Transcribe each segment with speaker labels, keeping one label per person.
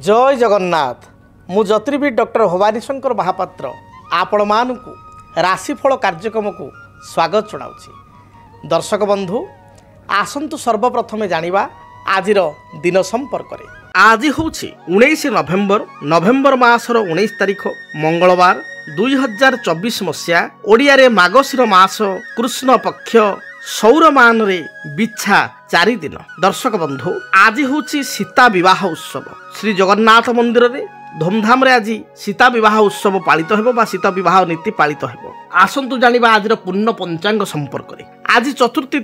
Speaker 1: जय जगन्नाथ मु ज्योतिर्विद डॉक्टर भवानी शंकर महापात्र आपण मानकु राशिफल कार्यक्रम को स्वागत जनाऊँगी। दर्शक बंधु आसंतु सर्वप्रथम जानिबा आजिर दिन संपर्क रे। आज हूँ 19 नवेम्बर मासर 19 तारिख मंगलवार 2024 मसीहा ओडिया मागशीर मास कृष्ण पक्ष सौरमान रे बिछा 4 दिन। दर्शक बंधु आज हूँ सीता विवाह उत्सव श्री जगन्नाथ मंदिर रे धूमधाम रे आज सीता विवाह उत्सव पालित हेबो बा सीता विवाह नीति पालित हेबो। आसंतु जानिबा आजिर पूर्ण पंचांग संपर्क रे। आज चतुर्थी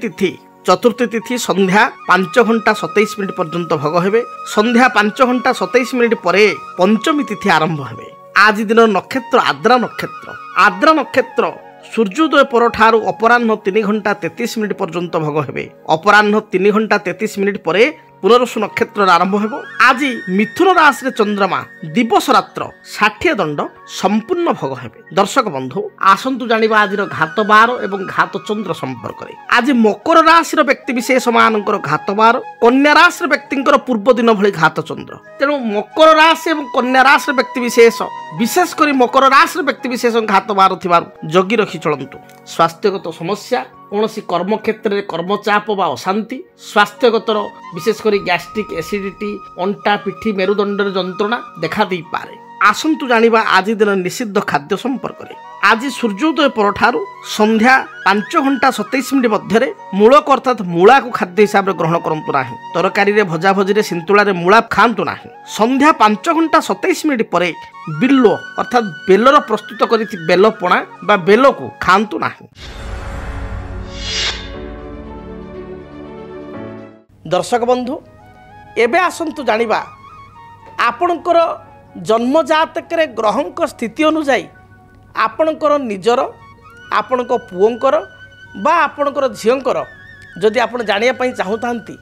Speaker 1: तिथि संध्या 5:27 पर्यंत भोग हेबे। संध्या 5:27 परे पंचमी तिथि आरंभ हेबे। आज दिन नक्षत्र आद्रा नक्षत्र सूर्योदय परठारु अपराह्न 3:33 पर्यंत भोग हेबे। अपराह्न 3:33 परे पुनरसु नक्षत्र आरंभ हेबो। आज मिथुन राशि चंद्रमा दिवस रात्र 60 दंड संपूर्ण भोग हेबे। दर्शक बंधु आसंतु जानिबा आजिर घात बार एवं घात चंद्र संपर्क रे। आज मकर राशि व्यक्ति विशेष मानकर घात बार, कन्या राशि व्यक्तिंकर पूर्व दिन भली घात चंद्र। तेणु मकर राशि एवं कन्या राशि व्यक्ति विशेष करी मकर राशि व्यक्ति विशेष घात बार थिबारु जगी रखी चलंतु। स्वास्थ्यगत समस्या कौन कर्म क्षेत्र में कर्मचाप बा अशांति, स्वास्थ्यगतर विशेषकर गैस्ट्रिक एसिडिटी, अंटा पिठी मेरुदंडर जंत्रणा देखा दे पारे। आसंतु जानिबा आज दिन निषिद्ध खाद्य संपर्क रे। आज सूर्योदय परठारु संध्या 5:27 मध्य मूलक अर्थात मूला को खाद्य हिसाब से ग्रहण करंतु नाही। तरकारी रे भजा भजी रे सिंतुला रे मूला खांतु नाही। संध्या 5:27 परे बिल्लो अर्थात बेलर प्रस्तुत करी बेल पणा बा बेल को खांतु नाही। दर्शक बंधु एबे आसंतु जानिबा आपणकर जन्म जातक रे ग्रहंक स्थिति अनुसार आपणकर निजर आपणक पुओंकर बा आपणकर झियोंकर जदि आपण जानिया पई चाहुतांती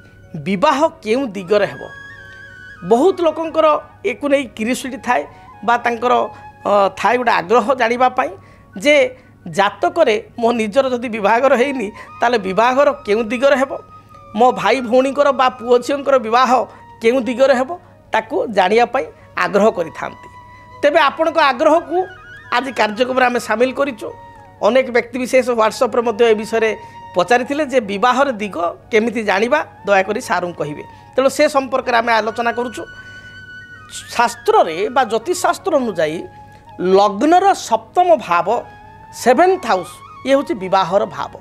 Speaker 1: विवाह केउ दिगरे हेबो। बहुत लोकंकर एकु नै क्यूरियोसिटी थाए बा तांकर थाए गोटे आग्रह जानिबा पई जे जातक रे मो निजर जदि विवाहर हेइनी ताले विवाहर केउ दिगरे हेबो, मो भाई भौणीकर बा पुओ झियोंकर विवाह केउ दिगरे हेबो ताकू जानिया पई आग्रह करि थांती। तेबे आपणक आग्रह को आज कार्यक्रम में आम सामिल करिचो। अनेक व्यक्ति विशेष व्हाट्सएप रे मध्य ए विषय पचारिथिले जे विवाहर दिग केमिति जानिबा दयाकरी सारू कहिबे। तेणु से संपर्क में आम आलोचना करूचु। शास्त्र रे बा ज्योतिष शास्त्र अनुसार लग्नर सप्तम भाव 7th हाउस ये हूँ विवाहर भाव।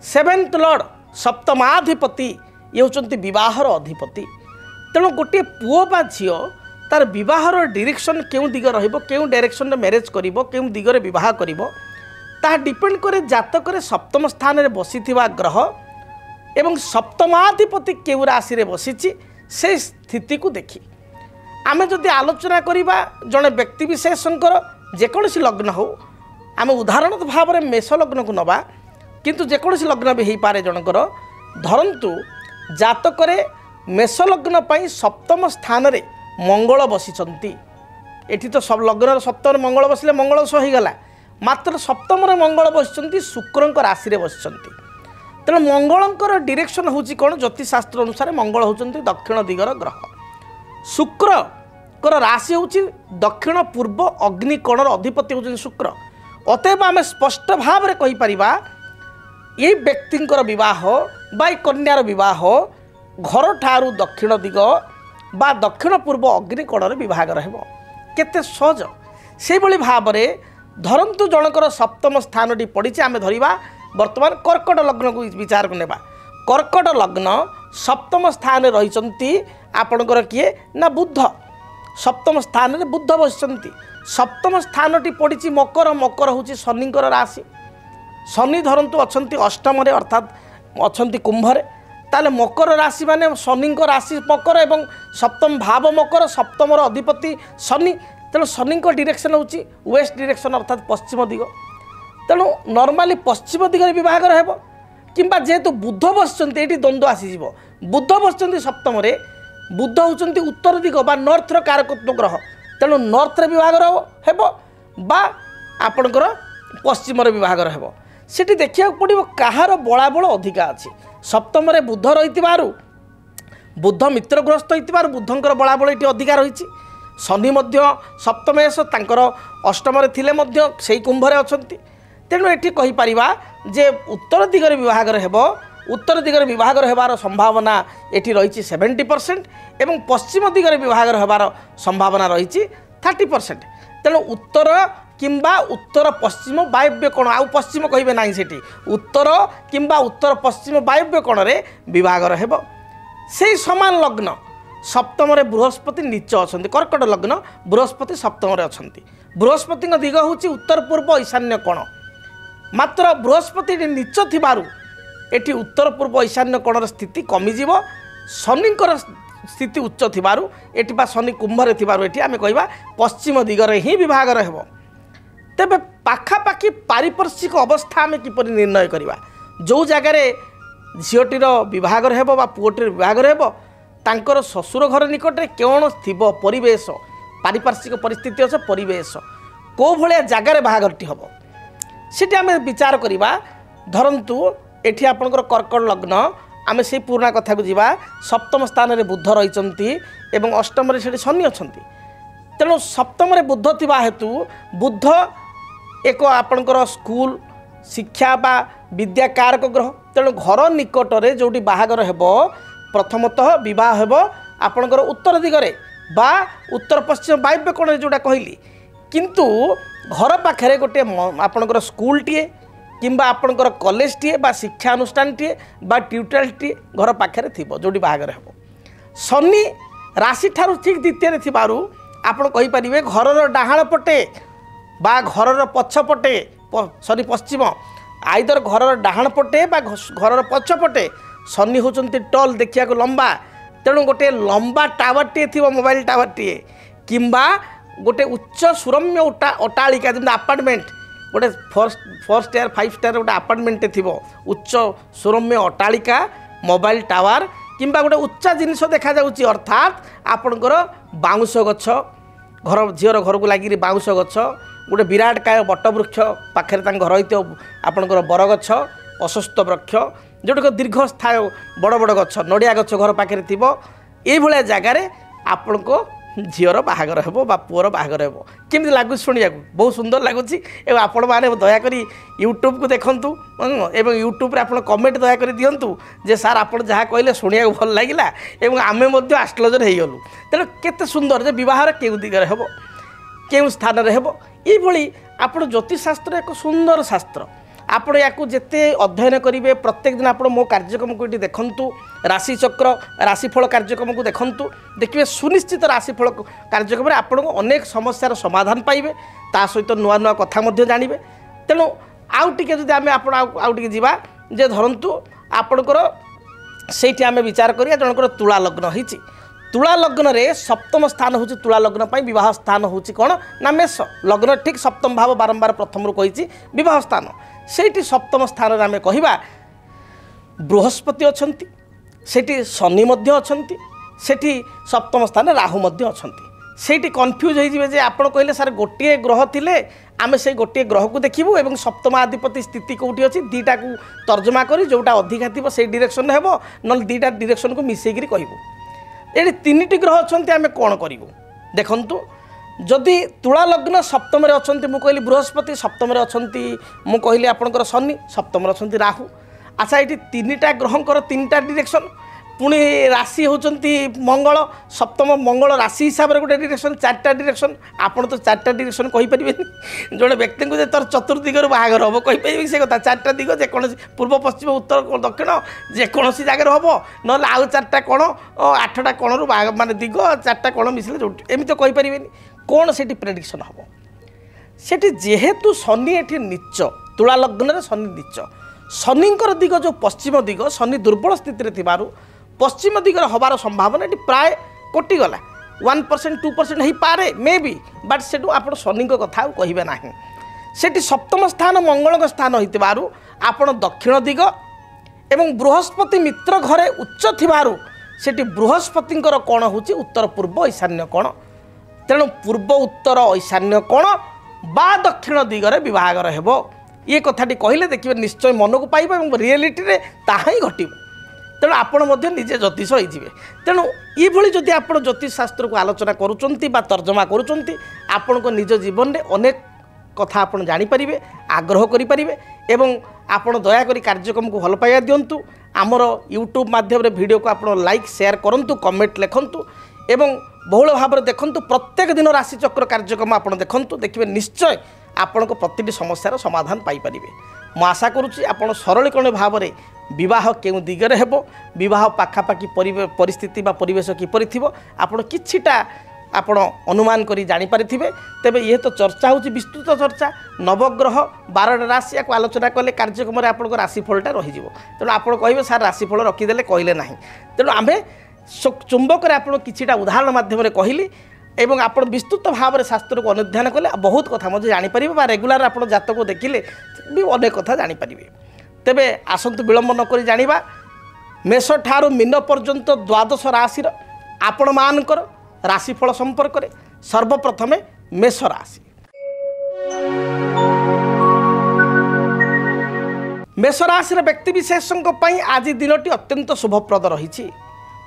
Speaker 1: 7th लॉर्ड सप्तमाधिपति ये होचंती विवाहर अधिपति। तेणु गोटे पुओ बा झियो तार विवाहर डायरेक्शन केउ दिग रहिबो, केउ डायरेक्शन रे मैरिज करिवो, केउ दिग रे विवाह करिवो ता डिपेंड करे जातक रे सप्तम स्थान रे बसिथिबा ग्रह एवं सप्तमाधिपति केउ राशि रे बसिछि से स्थिति को देखि आमे जदि आलोचना करिबा जने व्यक्ति विशेषंकर जेकोसी लग्न हो। आमे उदाहरण भाव रे मेष लग्न को नबा, किंतु जेकोसी लग्न भी हेई पारे जनकर धरंतु जातक रे मेष लग्न पई सप्तम स्थान रे मंगल बसिचंती। एठी तो सब लग्न सप्तम मंगल बसिले मंगल सो ही गला, मात्र सप्तम रे मंगल बसिचंती शुक्रंक राशि रे बसिचंती। तेणु मंगलंकर डायरेक्शन होची कोन ज्योतिष शास्त्र अनुसार मंगल होचंती दक्षिण दिगर ग्रह। शुक्र कर राशि होची दक्षिण पूर्व अग्नि कोणर अधिपति होचंती शुक्र। अतएव आमे स्पष्ट भाव रे कहि परिबा ये व्यक्तिंकर विवाह बा कन्यार विवाह घर ठारू दक्षिण दिग बा दक्षिण पूर्व अग्नि कोणरे विभाग रहबो। केते सहज से भली भाव रे धरंतु जनकर सप्तम स्थानटी पड़िछि। आमे धरिबा वर्तमान कर्कट लग्न को विचार करनेबा। कर्कट लग्न सप्तम स्थान रहिचंती आपणकर किए ना बुध। सप्तम स्थान रे बुध बसिचंती। सप्तम स्थानटी पड़िछि मकर। मकर होछि शनिंकर राशि। शनि धरंतु अछंती अष्टम रे अर्थात अछंती कुंभ रे। ताले मकर राशि माने शनि राशि मकर एवं सप्तम भाव मकर, सप्तम अधिपति शनि। तेणु शनि डायरेक्शन होची वेस्ट डायरेक्शन अर्थात पश्चिम दिग। तेणु नॉर्मली पश्चिम दिगरे विभाग रहबो किंबा जेहेतु बुध बसचंती एठी द्वंद्व आसीजिवो। बुध बसचंती सप्तम रे, बुध होचंती उत्तर दिग बा नॉर्थ रो कारकत्व ग्रह। तेणु नॉर्थ रे विभाग रहबो बा आपणकर पश्चिम रे विभाग रहबो। सेठी देखिया पड़िबो कहार बळाबळ अधिका अछि। सप्तम रे बुध रहितिबारु बुध मित्र ग्रस्त होइतिबारु बुधंकर बलाबल ये अधिका रही शनि सप्तमेश तांकर अष्टम थिले से कुंभरे अछंती तेणु ये कहीपर जे उत्तर दिगरे विभागर हेब उत्तर दिगरे विभागर हेबार संभावना ये रही 70% एवं पश्चिम दिगरे विभागर हेबार संभावना रही 30%। तेणु उत्तर किंबा उत्तर पश्चिम वायव्य कोण आउ पश्चिम कहे ना सेठी उत्तर किंबा उत्तर पश्चिम वायव्य कोण रे विभागर हेब से समान लग्न सप्तम रे बृहस्पति नीच अच्छा कर्कट लग्न बृहस्पति सप्तम रे अच्छा बृहस्पति दिग हूँ उत्तर पूर्व ईशान्य कोण मात्र बृहस्पति नीच थिबारु एटी उत्तर पूर्व ईशान्य कोणर स्थिति कमिजिव शनिकर स्थिति उच्च थिबारु एटी बा शनि कुंभरे थिबारु एटी आमे कहबा पश्चिम दिगरे ही विभागर हेब। तेबे पाखापाखि पारिपार्श्विक अवस्था आमे किपरि निर्णय करिबा जो जगार झीटीर विभागर हेब बा पुओटीर विभागर हेब तांकर ससुर घर निकट में कौन थिबो परिवेश पारिपार्श्विक परिस्थिति अच्छे परिवेश कौ भाया जगार बाहागरटी हम सीटी आम विचार करवा धरतु एठी आपणकर कर्कट लग्न आम से पुराणा कथा को जीवा सप्तम स्थान में बुध रही एवं अष्टम से शनि अच्छा तेणु सप्तम बुध थिबा हेतु बुध एक आपणकर स्कूल शिक्षा बा विद्या कारक ग्रह तेणु घर निकटरे जोटी बाहागर हेब प्रथमतः विवाह हेब आपणकर उत्तर दिगरे बा उत्तर पश्चिम वायव्य कोण जोटा कहली किंतु घर पाखे गोटे आपणकर स्कूल टीए किंबा आपणकर कॉलेज टीए बा शिक्षा अनुष्ठान टीए बा ट्यूटोरियल टीए घर पाखे थिबो जोटी बाहागर हेब शनि राशि ठारू ठीक द्वितीय थिबारु आपण कहि परिबे घरर डाहाण पटे बा घरर पछपटे सॉरी पश्चिम आइदर घरर डाहाण पटे बा घरर पछपटे शनि होचंती टल देखिया को लंबा तेणु गोटे लंबा टावर टे थी मोबाइल टावर टे किंबा गोटे उच्च सुरम्य अट्टालिका जमी अपार्टमेंट गोटे फोर स्टार 5 स्टार गोटे अपार्टमेंट थी उच्च सुरम्य अट्टालिका मोबाइल टावर किंबा गोटे उच्चा जिनिस देखा जाउची अर्थात आपणकर बाउंश गछ घर झीर घर को लगी बाउंश गछ गोटे विराट काय बटवृक्ष पाखे घर रही आपणकर बरगछ अश्वत्थ वृक्ष जोटा दीर्घ स्थाय बड़ बड़ गछ नड़िया गछ घर पाखे थी ये जगार आपण को झीर बाहागर हेब बा पुअर बाहागर हेब केमती लगुच शुणा बहुत सुंदर लगुच आपण मैंने दयाक यूट्यूब को देखूँ एवं यूट्यूब आप कमेंट दयाक दिंतु जे सार आप जहाँ कहले शुणा भल लगे आम आस्ट्रोलजर हो गलु तेणु केते सुंदर जे बहार क्यों दिगरे हेब क्यों स्थान में हेब ये आप ज्योतिषशास्त्र एक सुंदर शास्त्र आपण या जिते अध्ययन करेंगे प्रत्येक दिन आप मो कार्यक्रम को ये देखूँ राशिचक्र राशिफल कार्यक्रम को देखूँ देखिए सुनिश्चित राशिफल कार्यक्रम आपको अनेक समस्यार समाधान पाइबे ता सहित नुआ नुआ कथा जानवे तेणु आउ टिके जदि आम आउटे जावा जे धरतु आपणकर से आम विचार करिया जनकर तुला लग्न होती तुला लग्न रे सप्तम स्थान हूँ तुला लग्न पर विवाह स्थान हूँ कौन ना मेष लग्न ठीक सप्तम भाव बारंबार प्रथम कही विवाह स्थान से सप्तम स्थान आम कहिबा बृहस्पति अच्छा सेठी शनि अच्छा सेठी सप्तम स्थान राहु अच्छा सेठी कन्फ्यूज हो जे आप कहले सार गोटे ग्रह थिले आमे से गोटे ग्रह को देखिबू एवं सप्तमाधिपति स्थिति कौटी अच्छी दीटा को तर्जमा करी जोटा अधिका थी से डायरेक्शन हेब न दीटा डायरेक्शन को मिसेकरी कहबू ये 3टी ग्रह अच्छा आम कौन करूँ देखु जदि तुला लग्न सप्तम अच्छा मुझे कहली बृहस्पति सप्तम अच्छा मुझे कहली आपंकर शनि सप्तम अच्छा राहु अच्छा ये 3टा ग्रहंकर 3टा डायरेक्शन पुणी राशि होती मंगल सप्तम मंगल राशि हिसाब से गोटे डायरेक्शन 4टा डायरेक्शन आपड़ तो 4टा डायरेक्शन कहींपारे जोड़े व्यक्ति को तर चतुर्दिगर बाहागर हम कहींपारे से कथा 4टा दिग जेकोसी पूर्व पश्चिम उत्तर दक्षिण जेकोसी जगह हम ना आउ 4टा कोण 8टा कोणरू माने दिग 4टा कोण मिसले जो एमती तो कहींपारे कौन से प्रेडिक्शन हम से जेहेतु शनि ये नीच तुला लग्न शनि नीच शनिंकर दिग जो पश्चिम दिग शनि दुर्बल स्थिति थिबारु पश्चिम दिगर हबार संभावना ये प्राय कटिगला 1% 2% हो पारे मे बी बट से आप शनि कथा कहे ना से सप्तम स्थान मंगल स्थान हो आपण दक्षिण दिग एवं बृहस्पति मित्र घरे उच्च थिबारु सेठी बृहस्पतिंकर कोण होची उत्तर पूर्व ईशान्य कोण तेणु पूर्व उत्तर ईशान्य कोण बा दक्षिण दिगरे विभागर हेब ये कथाटी कहले देखिए निश्चय मन को पाइबा रियलिटी रे ताहा ही घटिबो तेणु आपण निजे ज्योतिष होइजिवे। तेणु ये जदि आप ज्योतिष शास्त्र को आलोचना करुँच तर्जमा करुँच आपण को निज जीवन में अनेक कथा आप जानीपारे आग्रह करें एवं आपण दयाकोरी कार्यक्रम को भल पाइबा दिंतु आमर यूट्यूब माध्यम वीडियो को आप लाइक शेयर करूँ कमेंट लिखंतु एवं बहुल भाव में देखूँ प्रत्येक दिन राशिचक्र कार्यक्रम आप देखूँ देखिए निश्चय आपण प्रति समस्यार समाधान पाइपर। मु आशा करुँची आप सरलीकरण भाव में विवाह केउ दिगरे हेबो विवाह पाखापाखि परिस्थिति बा परिवेश किपरि थिबो आपण किछिटा आपण अनुमान करी जानि पारिथिबे। तेबे ये तो चर्चा होची विस्तृत चर्चा नवग्रह 12 राशि को आलोचना कले कार्यक्रम रे आपण राशिफलटा रहि जिवो। तेणु आपण कहिबे सार राशिफल रखिदेले कहले नाही। तेणु आमे चुंबक आपण किछिटा उदाहरण माध्यम रे कहिली एवं आप विस्तृत भाव में शास्त्र को अनुध्यान कले बहुत कथा मजे जानीपर बा रेगुलार आप जातक देखिले भी अनेक कथा जानीपर। तेबे आसंतु विलंब नक जानिबा मेष ठारू मीन पर्यंत द्वादश राशि आपण मानकर राशिफल संपर्क में सर्वप्रथम मेष राशि। मेष राशि व्यक्तिविशेषों आज दिनटी अत्यंत शुभप्रद रही।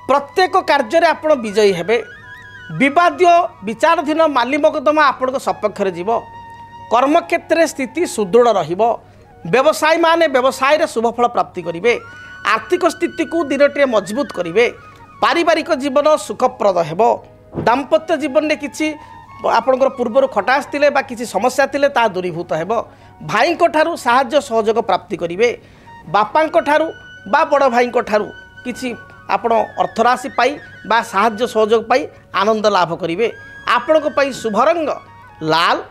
Speaker 1: प्रत्येक कार्य आप विजयी हेबे। विवादीय विचाराधीन माली मकदमा आपण सपक्ष जीव। कर्मक्षेत्र स्थिति सुदृढ़ रहिबो। व्यवसायी माने व्यवसाय शुभफल प्राप्ति करेंगे। आर्थिक स्थिति को दिनटे मजबूत करेंगे। पारिवारिक जीवन सुखप्रद हेबो। दाम्पत्य जीवन में किसी आपणकर पूर्वर खटास थिले बा किसी समस्या थिले ता दूरीभूत हेबो। भाई ठारू साहाय्य सहयोग प्राप्ति करेंगे। बापा ठारू बा बड़ भाई ठारू किसी आपण अर्थराशि पाई बा साहाय्य सहयोग पाई आनंद लाभ करेंगे। आपण शुभ रंग लाल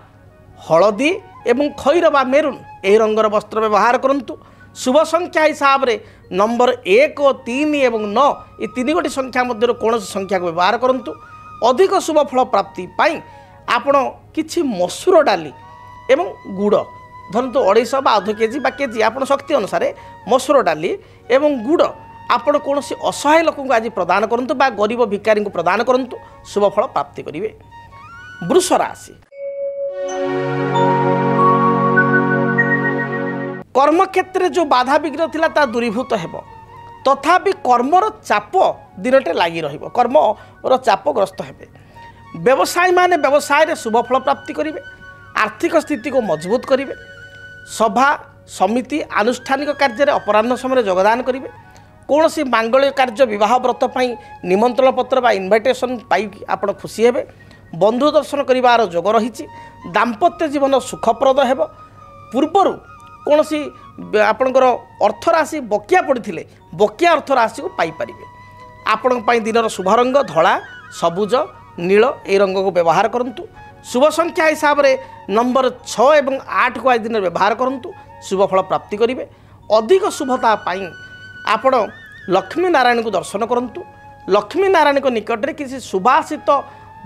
Speaker 1: हलदी एवं खैर बा मेरून यही रंगर वस्त्र व्यवहार करंतु। शुभ संख्या हिसाब रे नंबर 1 3 एवं 9 ये 3 गोटी संख्या मध्य कौन संख्या को व्यवहार करंतु। अधिक शुभ फल प्राप्ति पाई आपण किछि मसूर डाली एवं गुड़ धरतु 250 बा आधा केजी बा केजी आपण शक्ति अनुसार मसूर डाली एवं गुड़ आपण कौन असहाय लोक को आज प्रदान करंतु बा गरीब भिकारी को प्रदान करंतु शुभ फल प्राप्ति करेंगे। वृष राशि कर्मक्षेत्र जो बाधा विघ्न थिला ता दूरीभूत हेबो। तथापि कर्मर चाप दिनटे लगी रहिबो। कर्मर चाप ग्रस्त हेबे। व्यवसायी माने व्यवसाय रे शुभ फल प्राप्ति करेंगे। आर्थिक स्थिति को मजबूत करेंगे। सभा समिति आनुष्ठानिक कार्य रे अपराह्न समय योगदान करेंगे। कौन सी मांगल्य कार्य विवाह व्रत पाई निमंत्रण पत्र बा इनविटेशन पाई आपण खुशी हेबे। बंधु दर्शन करिवार जोग रही। दाम्पत्य जीवन सुखप्रद हेबो। पूर्वर कौन सी आपणकर अर्थराशि बकिया पड़े बकिया अर्थराशि को पाइपर। आपण दिन शुभ रंग धला सबुज नील ए रंग को व्यवहार करंतु। शुभ संख्या हिसाब रे नंबर 6 एवं 8 को आज दिन व्यवहार करंतु शुभ फल प्राप्ति करेंगे। अधिक शुभता पाई आपण लक्ष्मी नारायण को दर्शन करंतु। लक्ष्मी नारायण को निकट में किसी सुवासित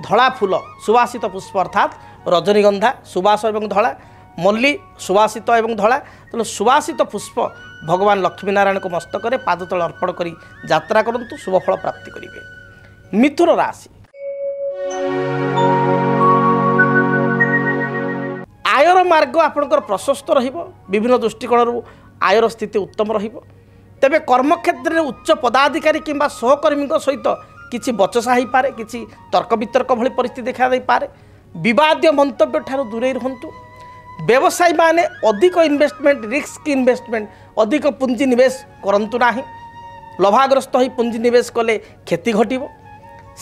Speaker 1: धला फूल सुवासित पुष्प अर्थात रजनीगंधा सुवास एवं धला मल्ली सुवासित एवं धला तेणु सुवासित पुष्प भगवान लक्ष्मी नारायण को मस्तक में पादतल अर्पण कर यात्रा करंतु शुभ फल प्राप्ति करेंगे। मिथुन राशि आयर मार्ग आपणकर प्रशस्त रहिबो। विभिन्न दृष्टिकोण आयर स्थिति उत्तम रहिबो। तेबे कर्मक्षेत्र में उच्च पदाधिकारी किंबा सहकर्मी सहित किसी बचसा हो पारे किसी तर्क वितर्क भली परिस्थिति देखा दे पारे। विवादीय मंतव्य ठारू दूरे रहंतु। व्यवसायी माने अधिक इन्वेस्टमेंट रिस्क इन्वेस्टमेंट अधिक पुंजी निवेश करंतु नाही। लभाग्रस्त हो पुंजी निवेश कले क्षति घटिबो।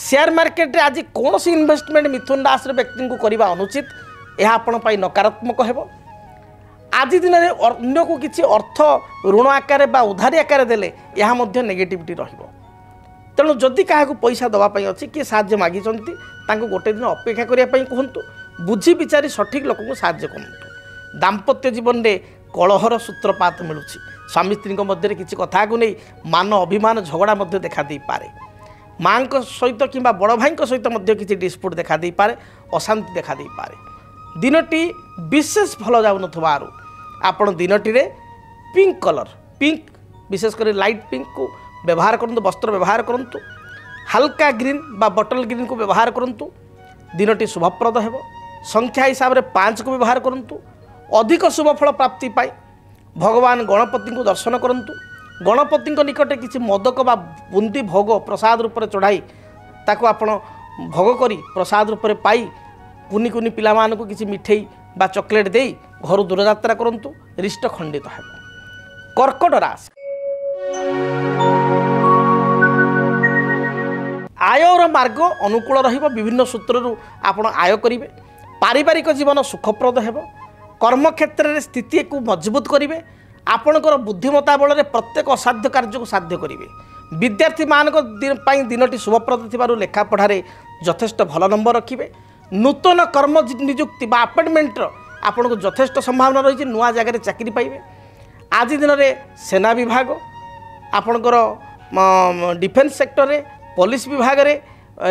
Speaker 1: शेयर मार्केट रे आज कौन सी इन्वेस्टमेंट मिथुन राशि व्यक्ति को करवा अनुचित यह आपण पाई नकारात्मक हेबो। आज दिन में अन्य को किसी अर्थ ऋण आकार बा उधारी आकार देले यह मध्य नेगेटिविटी रहिबो। तेणु जदि क्या पैसा दवाई अच्छी किए साहाय्य मागी गोटे दिन अपेक्षा करने कहतु। बुझी विचारी सठिक लोक को साहाय्य करतु। दाम्पत्य जीवन में कलहर सूत्रपात मिलूँ। स्वामी स्त्री मध्य किसी कथा को नहीं मान अभिमान झगड़ा देखा दे पारे। माँ सहित कि बड़ भाई सहित किसी डिस्प्यूट देखा दे पारे अशांति देखा दे पारे। दिनटी विशेष भल जाऊन आपण दिनटी पिंक कलर पिंक विशेषकर लाइट पिंक को व्यवहार करंतु। वस्त्र व्यवहार करंतु। हल्का ग्रीन बा बटल ग्रीन को व्यवहार करंतु। दिनटी शुभप्रद हेबो। संख्या हिसाब रे 5 को व्यवहार करंतु। अधिक शुभ फल प्राप्ति पाई भगवान गणपति को दर्शन करंतु। गणपति निकटे किसी मदक बा बुंदी भोग प्रसाद रूप में चढ़ाई ताको आपण भोग करी प्रसाद रूप में पाई कुनी कुनी पिला मानकु किसी मिठेई बा चॉकलेट दे घर दूरयात्रा करंतु रिष्ट खंडित है। कर्कट राशि आयर मार्ग अनुकूल रहिबो विभिन्न सूत्रु आपण आय करिवे पारिवारिक जीवन सुखप्रद हेबो कर्म क्षेत्र में स्थिति को मजबूत करिवे आपणकर बुद्धिमत्ता बल प्रत्येक असाध्य कार्य को साध्य करेंगे विद्यार्थी मान दिनटी शुभप्रद थी लेखा पढ़ारे यथेष्ट भल नंबर रखिए नूतन कर्म नियुक्ति बा अपॉइंटमेंट आपन को यथेष्ट संभावना रही नुआ जगह चाकरी पाइबे आज दिन में सेना विभाग आपणकर डिफेन्स सेक्टर रे पुलिस विभाग रे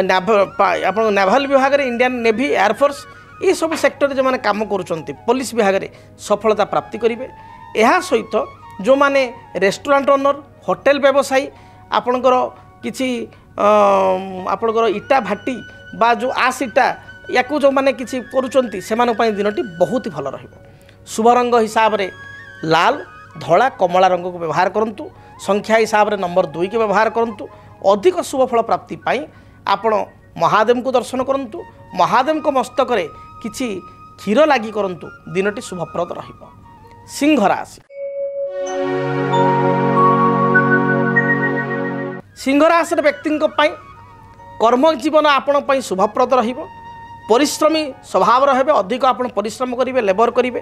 Speaker 1: नेभाल विभाग रे इंडियन नेवी एयरफोर्स ये सब सेक्टर जो मैंने काम करुँच पुलिस विभाग रे सफलता प्राप्ति करेंगे यह सहित जो माने रेस्टोरेंट ओनर होटेल व्यवसायी आपणकर किसी आपणकर इटा भाटी बा जो आस इटा या जो मैंने किसी करुँच से दिनटी बहुत ही भल रहिबो शुभ रंग हिसाब रे लाल धला कमला रंग को व्यवहार करंतु संख्या हिसाब रे नंबर 2 के व्यवहार करंतु अधिक शुभ फल प्राप्ति पाई आपण महादेव को दर्शन करंतु महादेव को मस्तक रे किछि क्षीर लागी करंतु दिनटी शुभप्रद रहिबो। सिंह राशि सिंह राशि व्यक्ति कर्म जीवन आपण शुभप्रद रहिबो परिश्रमी स्वभाव रहे अधिक आप परिश्रम करेंगे लेबर करेंगे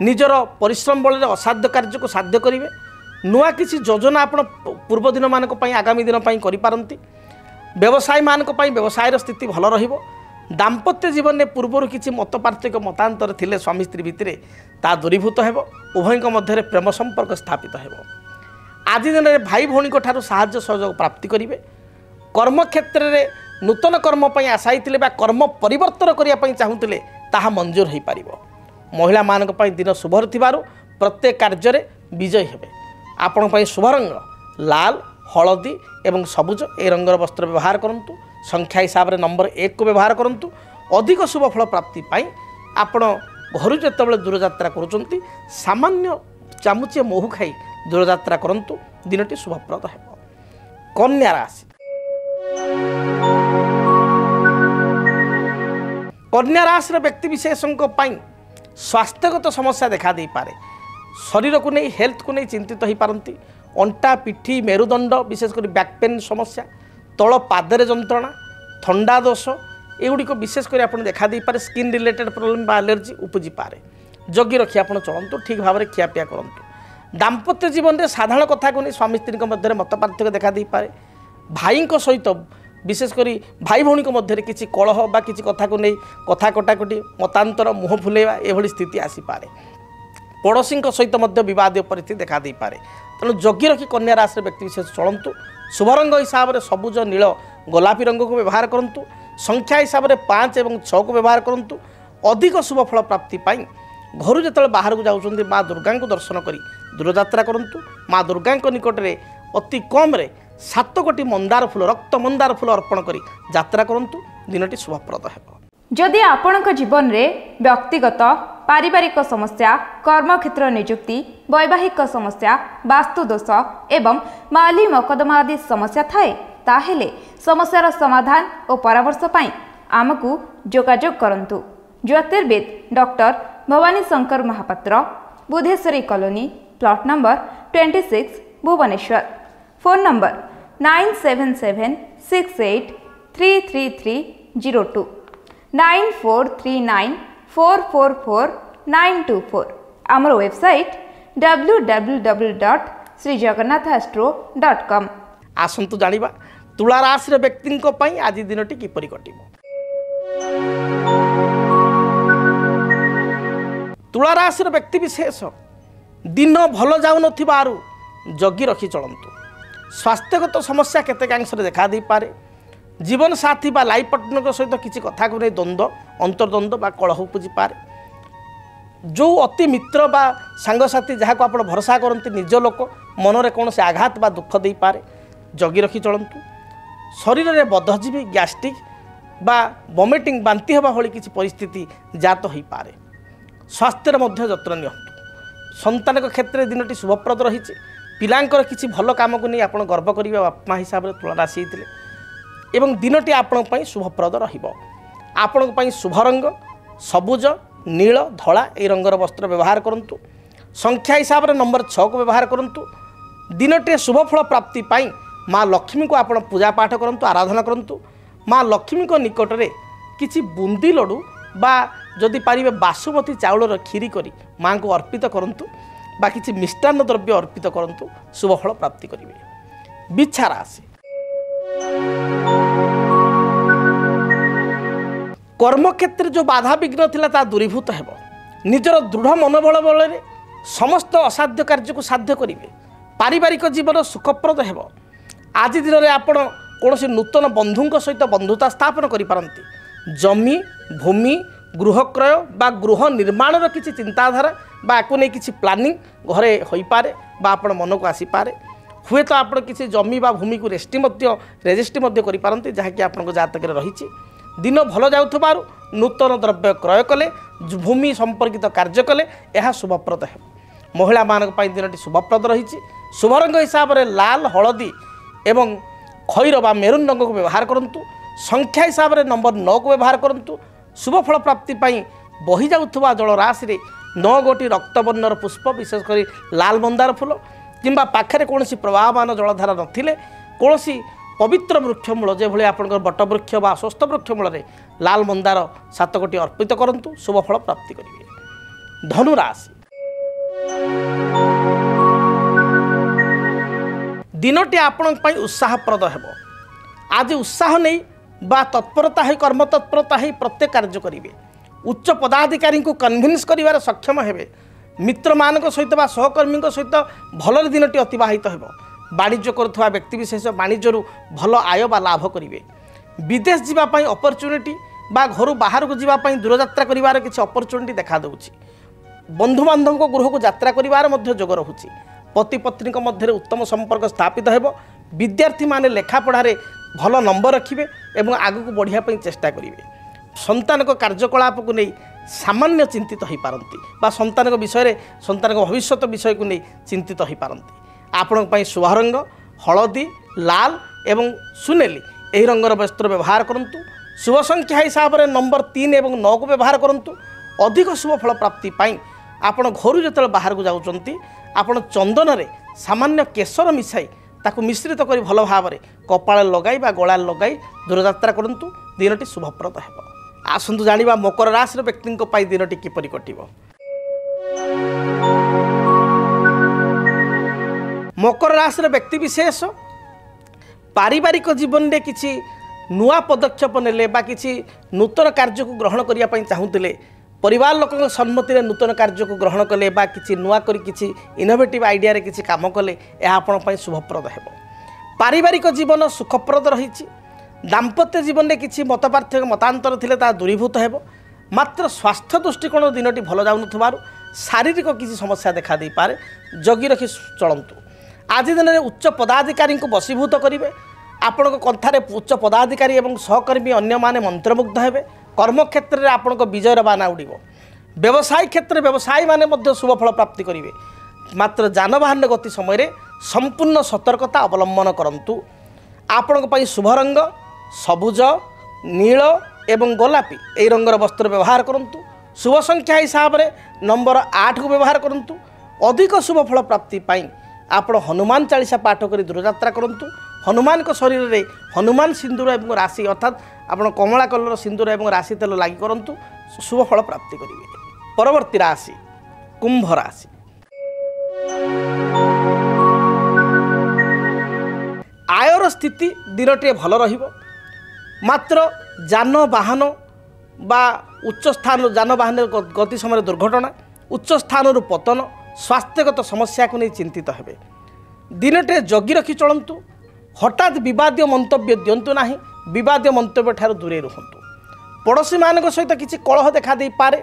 Speaker 1: निजर परिश्रम बल असाध्य कार्य को साध्य करेंगे नुआ किसी योजना आप पूर्व दिन मानक आगामी दिन करपारती व्यवसायी मानक व्यवसायर स्थिति भल रहिबो दाम्पत्य जीवन में पूर्वर किसी मत पार्थक्य मतांतर थिले स्वामी स्त्री भितर ता दूरीभूत हेबो उभयक मध्य प्रेम संपर्क स्थापित हेबो आज दिन में भाई भौणी ठारू साहाय्य सहयोग प्राप्ति करेंगे कर्म क्षेत्र में नूतन कर्म आशायी थे कर्म परिवर्तन करने चाहूले ताहा मंजूर हो पार महिला मान दिन शुभ प्रत्येक कार्य विजयी हे आपण शुभ रंग लाल हलदी एवं सबुज ए रंगर वस्त्र व्यवहार करंतु संख्या हिसाब रे नंबर 1 को व्यवहार करंतु अधिक शुभ फल प्राप्ति पाई आपण घर जिते दूरयात्रा करुँच सामान्य चामुचे मोहु खाई दूरयात्रा करंतु दिनटी शुभप्रद है। कन्या राशि कन्या राशि व्यक्ति विशेषों स्वास्थ्यगत समस्या देखा दे पारे शरीर को नहीं हेल्थ को नहीं चिंतित हो पारती अंटा पिठी मेरुदंड विशेषकर बैक पेन समस्या तल पादरे जंत्रणा थंडा दोष एगुड़िक विशेषकर आप देखा दे पारे स्किन रिलेटेड प्रोब्लेम बा एलर्जी उपजी पारे जगी रखी आप चलतु ठीक भाव में खियापिया करूँ दाम्पत्य जीवन में साधारण कथा को नहीं स्वामी स्त्री मध्य मत पार्थक्य देखा दे पारे भाई सहित विशेषकर भाई भौणी मध्य किसी कलह बा किसी कथा को नहीं कथा कटाकटी मतांतर मुह फुलेवा एभली स्थिति आसीपे पड़ोशी सहित बद परिस्थिति देखा दे पारे तेणु जगी रखी कन्या राशि व्यक्ति विशेष चलतु शुभ रंग हिसाब से सबुज नील गोलापी रंग को व्यवहार करूँ संख्या हिसाब से 5 और 6 को व्यवहार करूँ अधिक शुभ फल प्राप्ति पाई घर जो बाहर को जाऊँ माँ दुर्गा को दर्शन कर दूरयात्रा करूँ माँ दुर्गा निकट में अति कम 7 कोटी मंदार फूल रक्त मंदार फूल अर्पण कर यात्रा करंतु दिनटी शुभप्रद है।
Speaker 2: जदि आपणक जीवन में व्यक्तिगत पारिवारिक समस्या कर्मक्षेत्र नियुक्ति वैवाहिक समस्या वास्तुदोष एवं माली मकदमा आदि समस्या थाए ताहेले समस्यार समाधान और परामर्श पाई आमको जोगाजोग करंतु। ज्योतिर्विद doctor Bhawani Shankar Mahapatra Budheswari colony plot number 26 Bhubaneswar phone number 9776833302 9439444924 आमर वेबसाइट www.srijagannathastro.com।
Speaker 1: आसंतु जानिबा तुला राशि व्यक्ति आज दिनटी किपरि कटिबो। तुला राशि व्यक्ति विशेष दिन भल जाऊ नथिबारु जगी रखी चलंतु स्वास्थ्यगत समस्या केतेकांश देखा दे पारे जीवन साथी बा लाइफ पार्टनर सहित किसी कथा को नहीं द्वंद्व अंतर्द्वंद्व बा कलह उपजी पारे जो अति मित्र बा सांगसाथी जहाँ को आप भरोसा करते निज लोक मन में कौन से आघात बा दुख दे पारे जगी रखी चलतु शरीर में बदहजीवी गैस्ट्रिक बा वॉमिटिंग बांति हवा भली किसी परिस्थिति जात हो पारे स्वास्थ्य मध्य जत्न नियंतु संतान क्षेत्र में दिनटी शुभप्रद रही पिलांकर किसी भल काम को नहीं आप गर्व करेंगे बापा हिसाब से तुला राशि होते एवं दिनटी आपण शुभप्रद आपण शुभ रंग सबुज नील धला ये रंगर वस्त्र व्यवहार करूँ। संख्या हिसाब से नंबर 6 को व्यवहार करूँ। दिनटे शुभफल प्राप्ति माँ लक्ष्मी को आप पूजा पाठ करूँ आराधना करूँ। माँ लक्ष्मी को निकट में किसी बूंदी लड्डू बा जदि पारे बासुमती चाउलर खीरी करी माँ को अर्पित करूँ बा किसी मिष्टान्न द्रव्य अर्पित करूँ शुभफल प्राप्ति करेंगे। बिच्छा राशि कर्मक्षेत्र जो बाधा विघ्न थिला दूरीभूत हेब। निजर दृढ़ मनोबल बल समस्त असाध्य कार्य को साध्य करेंगे। पारिवारिक जीवन सुखप्रद हेब। आज दिन में आप कौन नूतन बंधुओं सहित बंधुता स्थापन करें। जमी भूमि गृह क्रय बा गृह निर्माण किसी चिंताधारा बाको नहीं किसी प्लानिंग घरे हो पारे बा आपण मन को आसीपे। हुए तो आप किसी जमी बा भूमि को रेजिस्ट्री करें जहाँकि आप जातक रही। दिन भल जाऊँ नूतन द्रव्य क्रय कले भूमि संपर्कित कार्य कले यह शुभप्रद है। महिला मानक दिन शुभप्रद रही। शुभ रंग हिसाब से लाल हलदी एवं खैर बा मेरून रंग को व्यवहार करूँ। संख्या हिसाब से नंबर 9 को व्यवहार करूँ। शुभफल प्राप्ति बही जाऊँ जल राशि रे 9 गोटी रक्तवर्णर पुष्प विशेषकर लाल मंदार फूल किंबा पाखरे कौन प्रवाहमान जलधारा नथिले कौन पवित्र वृक्षमूल जो भाई आप बटवृक्ष बा स्वस्थ वृक्षमूल लाल मंदार 7 गोटी अर्पित करूँ शुभफल प्राप्ति करेंगे। धनु राशि दिनटी आपण उत्साहप्रद हेब। आज उत्साह नहीं बा तत्परता है कर्म तत्परता है प्रत्येक कार्य करेंगे। उच्च पदाधिकारी को कन्भिन्स कर सक्षम हेबे। मित्र मान सहित बा सहकर्मी सहित भल दिनटी अतिबाहित हेब। वाणिज्य करुवा व्यक्तिशेष वाणिज्य भल आय बा लाभ करेंगे। विदेश जावाई अपरच्युनिटी बा घर बाहर को जावाई दूरयात्रा कर किसी अपरच्युनिटी देखा दूची। बंधु बांधव गृह को यात्रा कर जोग रोचे। पति पत्नी मध्य उत्तम संपर्क स्थापित हेब। विद्यार्थी माने लेखा पढ़ारे भल नंबर रखिए और आग को बढ़िया चेष्टा करेंगे। संतान को कार्यकलाप को नहीं सामान्य चिंतित हो पारती बा संतान विषय संतान भविष्य विषय को नहीं चिंतित हो पारती। आपण शुभ रंग हलदी लाल एवं सुनेली यही रंगर वस्त्र व्यवहार करूँ। शुभ संख्या हिसाब से नंबर 3 और 9 को व्यवहार करूँ। अधिक शुभ फल प्राप्ति आपण घर जो बाहर को जाऊँच आपण चंदन रे सामान्य केसर मिसाई ताकू मिश्रित कर भल भाव में कपाल लगाई बा गला लगाई दूरयात्रा करूँ। दिनटी शुभप्रद हेब। आसतु जानिबा मकर राशि व्यक्ति दिनटी किपरि कटिबो। मकर राशि व्यक्ति विशेष पारिवारिक जीवन में किसी नुआ पदक्षेप नेले बा किसी नूतन कार्य को ग्रहण करने चाहूले परिवार लोक सम्मति नूतन कार्य को ग्रहण कले बा किसी नुआ करी किसी इनोवेटिव आइडिया रे किसी काम कले यह आपण शुभप्रद हेब। पारिवारिक जीवन सुखप्रद रही। दाम्पत्य जीवन में किसी मतपार्थक्य मतांतर थिले ता दूरीभूत हेब। मात्र स्वास्थ्य दृष्टिकोण दिनटी भल जाऊन शारीरिक किसी समस्या देखा दे पारे जगी रखी चलतु। आज दिन में उच्च पदाधिकारी को वशीभूत करेंगे। आपण कथार उच्च पदाधिकारी और सहकर्मी अन्य माने मंत्रमुग्ध हेबे। कर्मक्षेत्र में आपण विजयर बाना उड़ब। व्यवसाय क्षेत्र व्यवसायी माने मध्य शुभफल प्राप्ति करेंगे। मात्र जानवाहन गति समय संपूर्ण सतर्कता अवलंबन करंतु। आपण शुभ रंग सबुज नील एवं गोलापी यही रंगर वस्त्र व्यवहार करूँ। शुभ संख्या हिसाब से नंबर 8 को व्यवहार करूँ। अधिक शुभफल प्राप्ति आपण हनुमान चालीसा पाठ कर दूरयात्रा करूँ। हनुमान को शरीर में हनुमान सिंदूर एवं राशि अर्थात आपण कमला कलर सिंदूर एवं राशि तेल लगी करूँ। शुभफल प्राप्ति करेंगे। परवर्ती राशि कुंभ राशि। आयर स्थिति दिनटे भल रहिबो। मात्र जानवाहन बा उच्च स्थान जानवाहन गति समय दुर्घटना उच्च स्थान पतन स्वास्थ्यगत समस्या को नहीं चिंतित हेबे। दिनटे जगी रखी चलतु। हठात विवादीय मंतव्य दिंतु ना। विवादीय मंतव्य ठार दूरे रुहतु। पड़ोशी मान सहित किसी कलह देखा दे पारे।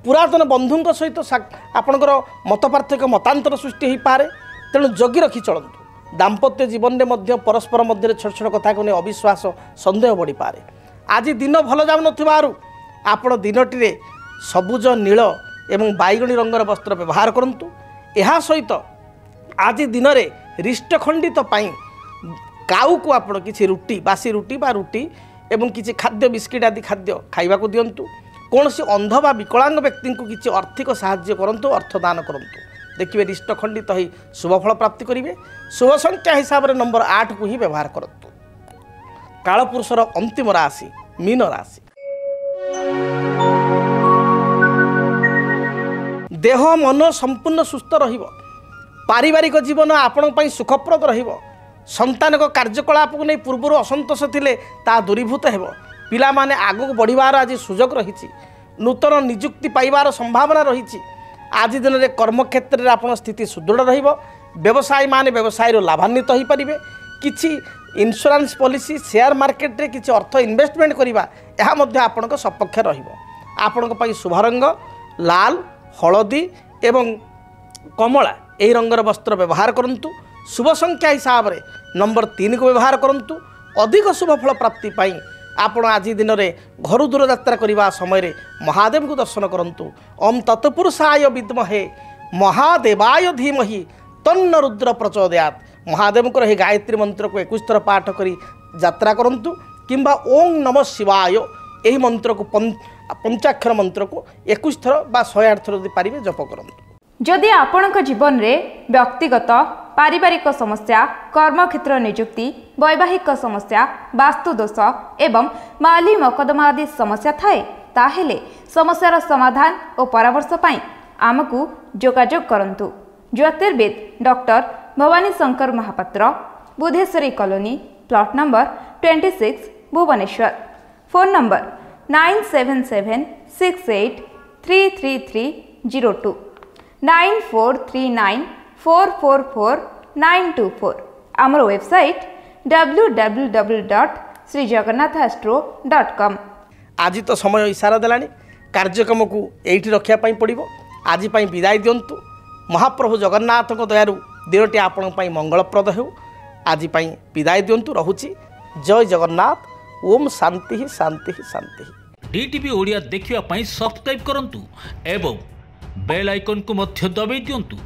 Speaker 1: पुरातन बंधुओं सहित आपणकर मतपार्थक्य मतांतर सृष्टि हो पारे। तेणु जगी रखी चलतु। दाम्पत्य जीवन में मध्य परस्पर मध्य छोट छोट कथा को नहीं अविश्वास संदेह बढ़ी पारे। आज दिन भल जाऊन आपण दिनटी सबुज नील एवं बैगणी रंगर वस्त्र व्यवहार करूँ। यह सहित आज दिन में रिष्टखंडित काऊ को आप किसी रुटी बासी रुटी बा रुटी एवं किसी खाद्य बिस्किट आदि खाद्य खाइबा को दिंतु। कौन सी अंध बा विकलांग व्यक्ति को किसी आर्थिक साहाय्य करंतु अर्थदान करंतु। देखिए रिष्टखंडित ही शुभफल प्राप्ति करेंगे। शुभ संख्या हिसाब से नंबर 8 को ही व्यवहार करतु। कालपुरुषर अंतिम राशि मीन राशि। देह मन संपूर्ण सुस्थ रहिबो। पारिवारिक जीवन आपण पई सुखप्रद रहिबो। संतान को कार्यकलाप को नहीं पूर्व असंतोष थिले ता दूरीभूत हेबो। पिला माने आगु बढ़िबार आज सुजोग रहिछि। नूतन नियुक्ति पाइबार संभावना रहिछि। आज दिन में कर्मक्षेत्र में आपन स्थिति सुदृढ़ रहिबो। व्यवसायी माने व्यवसाय लाभान्वित हो पारिबे। किछि इंश्योरेंस पॉलिसी शेयर मार्केट रे किछि अर्थ इन्वेस्टमेंट करिबा एहा मध्ये आपनको सपक्ष रहिबो। आपनको पई शुभ रंग लाल हलदी एवं कमला एही रंगर वस्त्र व्यवहार करंतु। शुभ संख्या हिसाब रे नंबर 3 को व्यवहार करंतु। अधिक शुभ फल प्राप्ति पाई आपण आज दिन में घर दूर यात्रा करने समय महादेव को दर्शन करंतु। ओम तत्पुरुषाय विद्महे महादेवाय धीमहि तन्न रुद्र प्रचोदयात्। महादेव को यह गायत्री मंत्र को 21 थर पाठ करी यात्रा करंतु। किंबा ओम नमः शिवाय यही मंत्र को पंचाक्षर मंत्र को 21 थर बा 108 थर पारिबे जप करंतु।
Speaker 2: जदि आपणक जीवन में व्यक्तिगत पारिवारिक समस्या कर्मक्षेत्र नियुक्ति वैवाहिक समस्या वास्तुदोष एवं माली मकदमा आदि समस्या थाए ताहेले समस्यार समाधान और परामर्श पाई आमको जोगाजोग करंतु। ज्योतिर्विद doctor Bhawani Shankar Mahapatra Budheswari colony plot number 26 Bhubaneswar. Phone number 9776833302 9439444924। आमर वेबसाइट www.srijagannathastro.com।
Speaker 1: आज तो समय इशारा देलानी कार्यक्रम को एठी रखिया पई पड़िबो। आज पई विदाय दियंतु। महाप्रभु जगन्नाथ को दयारु दिनटी आपण पई मंगलप्रद हेउ। आज पई विदाय दियंतु। रहुची जय जगन्नाथ। ओम शांति शांति शांति।
Speaker 3: डीटीवी ओडिया देखिवा पई सब्सक्राइब करंतु एवं बेल आइकन को मध्य दबाई दियंतु।